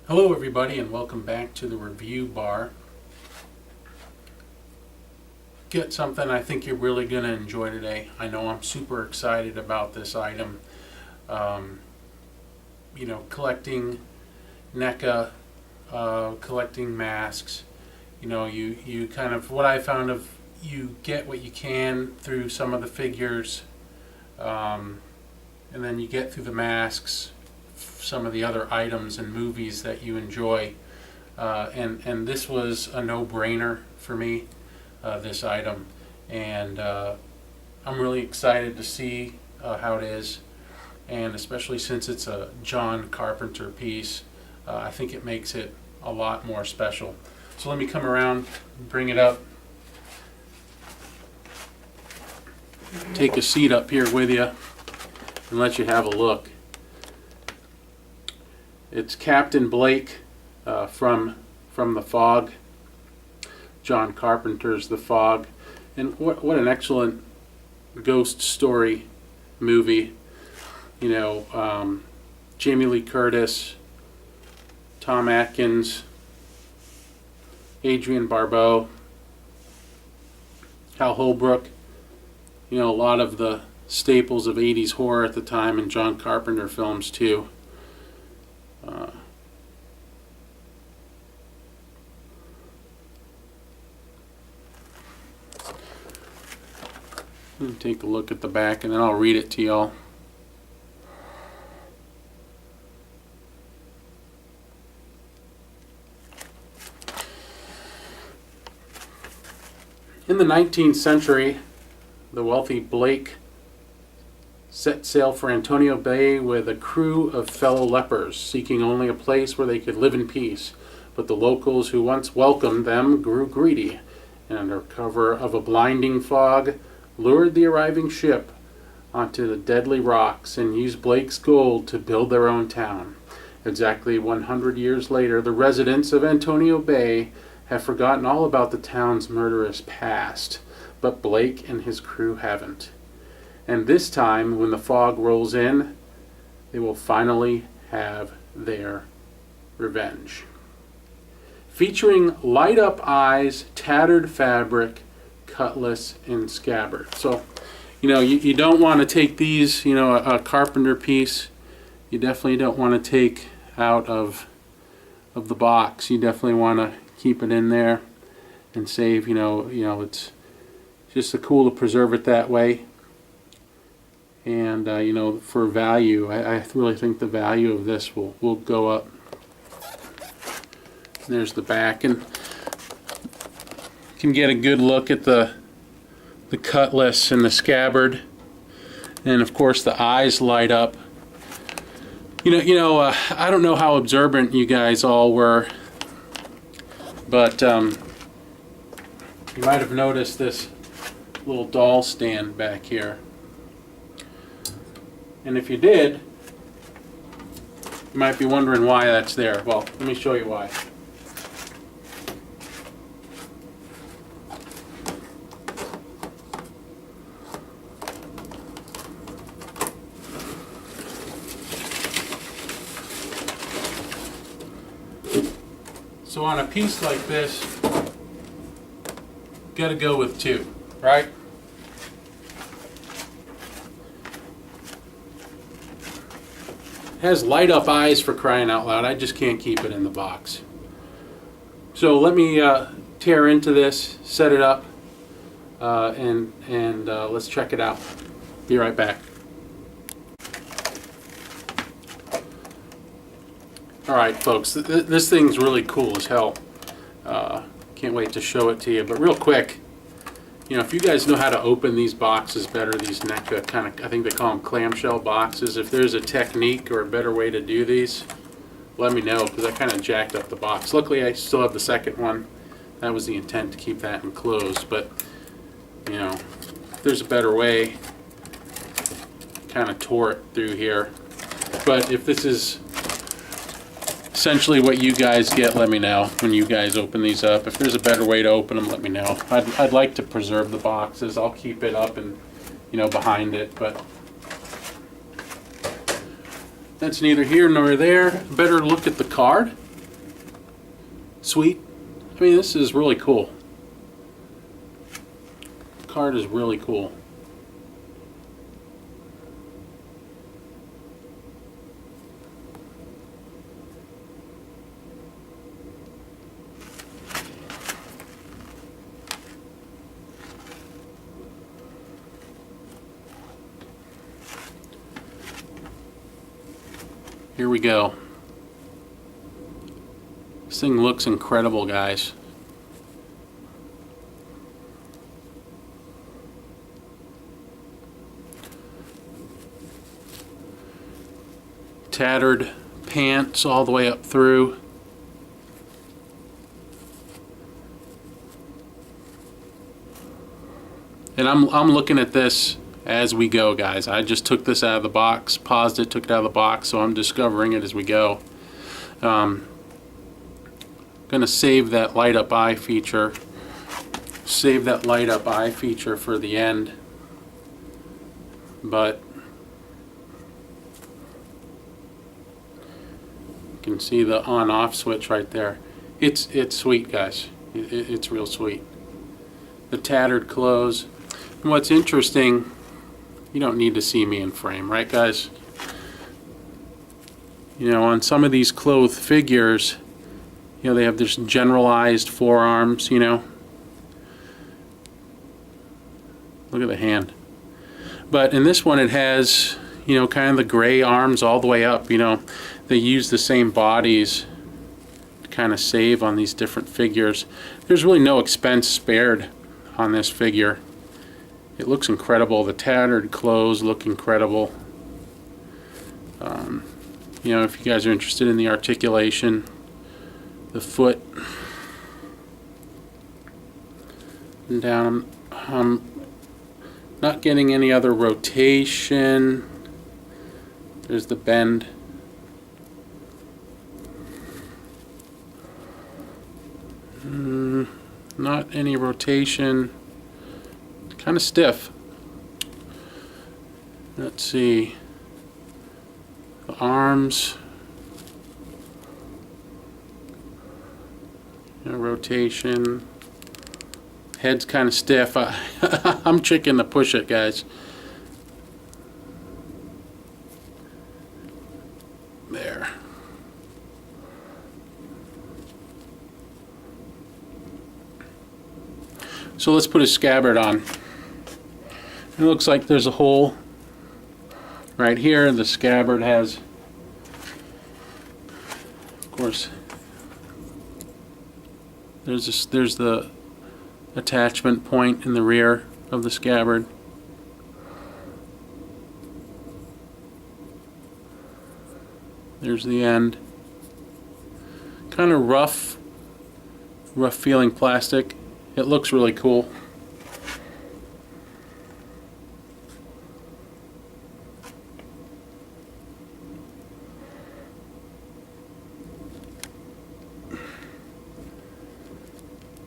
Hello everybody and welcome back to the review bar. Get something I think you're really going to enjoy today. I know I'm super excited about this item. Collecting NECA, collecting masks. You kind of, what I found of, you get what you can through some of the figures, and then you get through the masks some of the other items and movies that you enjoy, and this was a no-brainer for me, this item, and I'm really excited to see how it is, and especially since it's a John Carpenter piece, I think it makes it a lot more special. So let me come around and bring it up, take a seat up here with you and let you have a look. It's Captain Blake from The Fog, John Carpenter's The Fog, and what an excellent ghost story movie. Jamie Lee Curtis, Tom Atkins, Adrienne Barbeau, Hal Holbrook. A lot of the staples of 80s horror at the time, and John Carpenter films too. Let me take a look at the back and then I'll read it to y'all. In the 19th century, the wealthy Blake set sail for Antonio Bay with a crew of fellow lepers, seeking only a place where they could live in peace. But the locals who once welcomed them grew greedy, and under cover of a blinding fog, lured the arriving ship onto the deadly rocks and used Blake's gold to build their own town. Exactly 100 years later, the residents of Antonio Bay have forgotten all about the town's murderous past, but Blake and his crew haven't. And this time, when the fog rolls in, they will finally have their revenge. Featuring light-up eyes, tattered fabric, cutlass, and scabbard. So, you don't want to take these, a Carpenter piece, you definitely don't want to take out of the box. You definitely want to keep it in there and save, it's just cool to preserve it that way. And for value, I really think the value of this will go up. There's the back, and you can get a good look at the cutlass and the scabbard, and of course the eyes light up. I don't know how observant you guys all were, but you might have noticed this little doll stand back here. And if you did, you might be wondering why that's there. Well, let me show you why. So on a piece like this, gotta go with two, right? Has light up eyes, for crying out loud. I just can't keep it in the box. So let me tear into this, set it up, and let's check it out. Be right back. Alright folks, this thing's really cool as hell. Can't wait to show it to you. But real quick, if you guys know how to open these boxes better, these NECA kind of, I think they call them clamshell boxes, if there's a technique or a better way to do these, let me know, because I kind of jacked up the box. Luckily I still have the second one. That was the intent, to keep that enclosed, but if there's a better way, kind of tore it through here. But if this is essentially what you guys get, let me know when you guys open these up. If there's a better way to open them, let me know. I'd like to preserve the boxes. I'll keep it up and behind it, but that's neither here nor there. Better look at the card. Sweet. I mean, this is really cool. The card is really cool. Here we go. This thing looks incredible, guys. Tattered pants all the way up through. And I'm looking at this as we go, guys. I just took this out of the box, paused it, took it out of the box, so I'm discovering it as we go. Gonna save that light up eye feature. Save that light up eye feature for the end. But you can see the on-off switch right there. It's sweet, guys. It's real sweet. The tattered clothes. And what's interesting, you don't need to see me in frame, right, guys? You know, on some of these clothed figures, you know, they have this generalized forearms, you know. Look at the hand. But in this one, it has, you know, kind of the gray arms all the way up, you know. They use the same bodies to kind of save on these different figures. There's really no expense spared on this figure. It looks incredible. The tattered clothes look incredible. You know, if you guys are interested in the articulation, the foot and down, not getting any other rotation. There's the bend. Not any rotation. Kind of stiff. Let's see. The arms. Rotation. Head's kind of stiff. I'm chicken to push it, guys. There. So let's put a scabbard on. It looks like there's a hole right here. The scabbard has, of course, there's the attachment point in the rear of the scabbard. There's the end. Kind of rough feeling plastic. It looks really cool.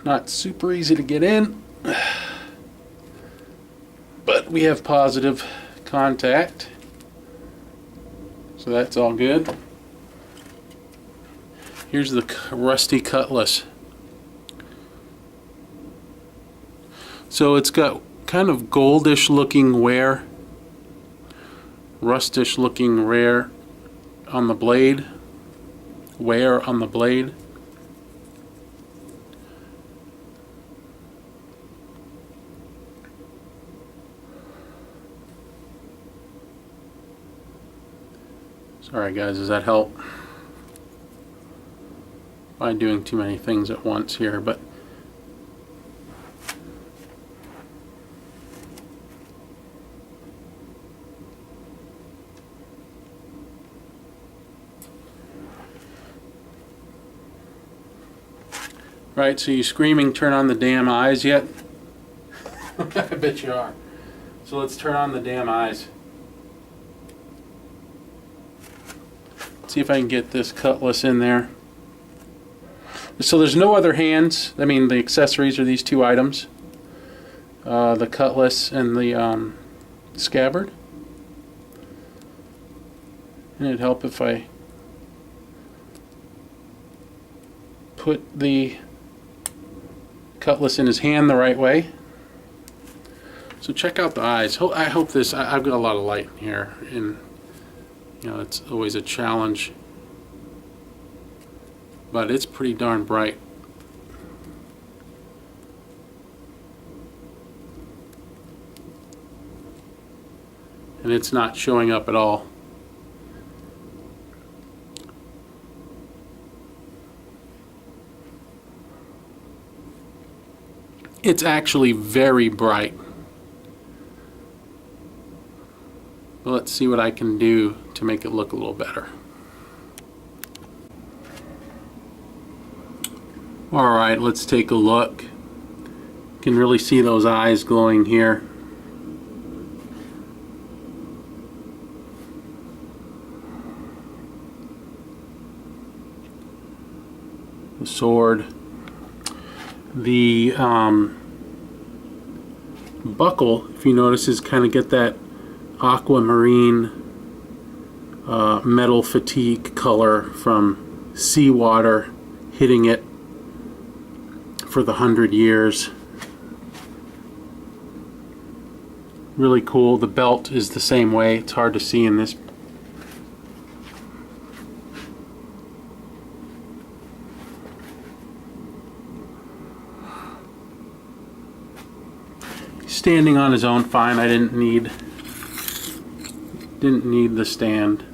Not super easy to get in, but we have positive contact, so that's all good. Here's the rusty cutlass. So it's got kind of goldish looking wear, rustish looking wear on the blade. Sorry guys, does that help? I'm doing too many things at once here, but right, so you screaming turn on the damn eyes yet? I bet you are. So let's turn on the damn eyes. See if I can get this cutlass in there. So there's no other hands. I mean, the accessories are these two items. The cutlass and the scabbard. And it'd help if I put the cutlass in his hand the right way. So check out the eyes. I hope this, I've got a lot of light here, and you know, it's always a challenge, but it's pretty darn bright. And it's not showing up at all. It's actually very bright. But let's see what I can do to make it look a little better. Alright, let's take a look. You can really see those eyes glowing here. The sword. The buckle, if you notice, is kind of get that aquamarine metal fatigue color from seawater hitting it for the 100 years. Really cool. The belt is the same way. It's hard to see in this. Standing on his own fine. I didn't need the stand.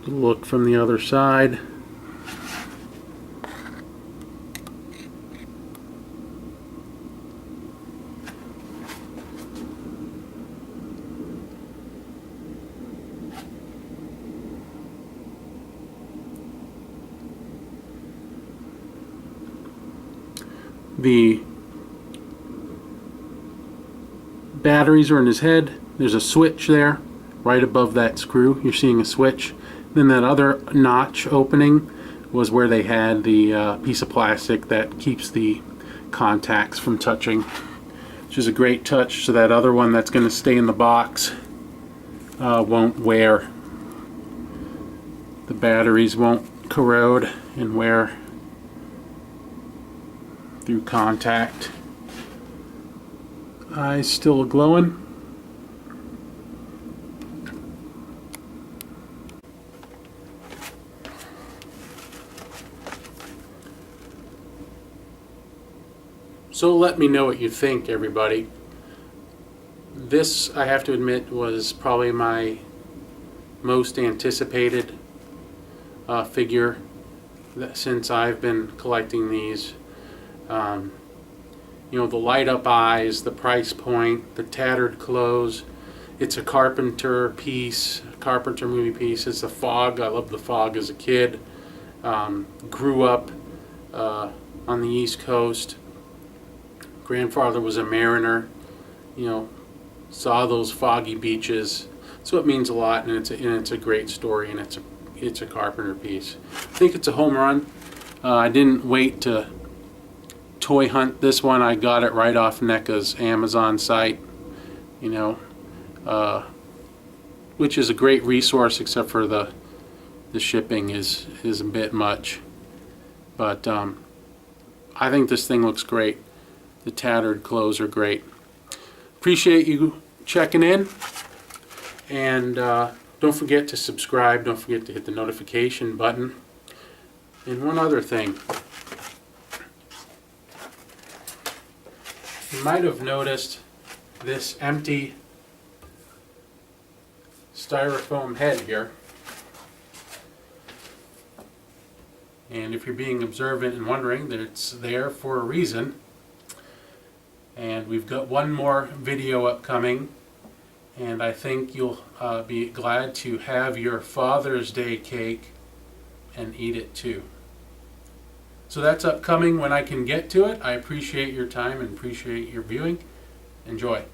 Look from the other side. The batteries are in his head. There's a switch there right above that screw. You're seeing a switch. Then that other notch opening was where they had the piece of plastic that keeps the contacts from touching, which is a great touch, so that other one that's going to stay in the box won't wear. The batteries won't corrode and wear through contact. Eyes still glowing. So let me know what you think, everybody. This, I have to admit, was probably my most anticipated figure since I've been collecting these. You know, the light up eyes, the price point, the tattered clothes. It's a Carpenter piece, Carpenter movie piece. It's the Fog. I loved the Fog as a kid. Grew up on the East Coast. Grandfather was a mariner. You know, saw those foggy beaches. So it means a lot, and it's a great story, and it's a Carpenter piece. I think it's a home run. I didn't wait to toy hunt this one. I got it right off NECA's Amazon site, you know, which is a great resource, except for the shipping is a bit much. But I think this thing looks great. The tattered clothes are great. Appreciate you checking in, and don't forget to subscribe. Don't forget to hit the notification button. And one other thing. You might have noticed this empty styrofoam head here. And if you're being observant and wondering, that it's there for a reason. And we've got one more video upcoming, and I think you'll be glad to have your Father's Day cake and eat it too. So that's upcoming when I can get to it. I appreciate your time and appreciate your viewing. Enjoy.